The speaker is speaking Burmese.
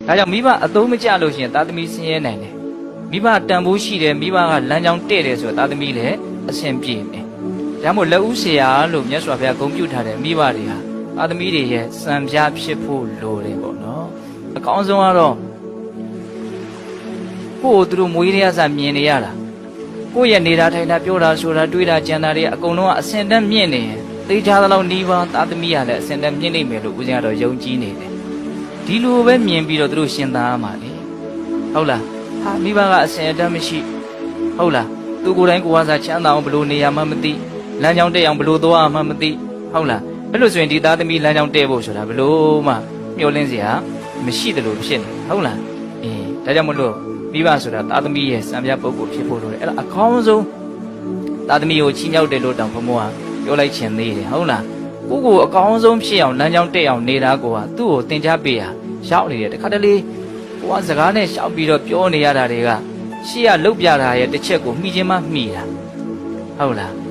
ဒါကြောင့်မိဘအသုံးမကျလို့ရှိရင်သားသမီးဆင်းရဲနိုင်တယ်မိဘတန်ဖိုးရှိတယ်မိဘကလမ်းကြောင်းတဲ့တယ်ဆိုတော့သားသမီးလည်းအဆင်ပြေမယ်ဒါမို့လက်ဦးဆရာလို့မြတ်စွာဘုရားဂုဏ်ပြုထားတဲ့မိဘတွေဟာသားသမီးတွေရဲ့စံပြဖြစ်ဖို့လိုတယ်ပေါ့နော်အကောင်းဆုံးကတော့ကိုယ်သူတို့မွေးရရစမြင်နေရတာကိုယ့်ရဲ့နေတာထိုင်တာပြောတာဆိုတာတွေးတာကြံတာတွေအကုန်လုံးကအစင်တန်းမြင့်နေရင်သိချာသလောက်နှီးပါသားသမီးရလည်းအစင်တန်းမြင့်နေမယ်လို့ဦးဇင်းကတော့ယုံကြည်နေတယ်ဒီလိုပဲမြင်ပြီးတော့သူတို့ရှင်သားမှာလေဟုတ်လားဟာမိဘကအစင်တန်းမရှိဟုတ်လားသူကိုယ်တိုင်ကိုယ်ဝါစာချမ်းသာအောင်ဘလို့နေရမှမသိလမ်းကြောင်းတက်အောင်ဘလို့သွားမှမသိဟုတ်လားအဲ့လိုဆိုရင်ဒီသားသမီးလမ်းကြောင်းတက်ဖို့ဆိုတာဘလို့မှမျှော်လင့်စရာမရှိတယ်လို့ဖြစ်နေဟုတ်လားဒါကြောင့်မလို့မိဘဆိုတာသားသမီးရဲ့စံပြပုဂ္ဂိုလ်ဖြစ်ဖို့လိုတယ်အဲ့ဒါအကောင်းဆုံးသားသမီးကိုချီးမြှောက်တယ်လို့တောင်ဘုံဘုံကပြောလိုက်ခြင်းသေးတယ်ဟုတ်လားကိုကိုအကောင်းဆုံးဖြစ်အောင်လမ်းကြောင်းတက်အောင်နေတာကိုကသူ့ကိုသင်ကြားပေးရရောက်နေတယ်တခါတလေကိုကစကားနဲ့ရှောက်ပြီးတော့ပြောနေရတာတွေကရှေ့ကလုတ်ပြတာရဲ့တစ်ချက်ကိုမှီချင်းမှမှီတာဟုတ်လား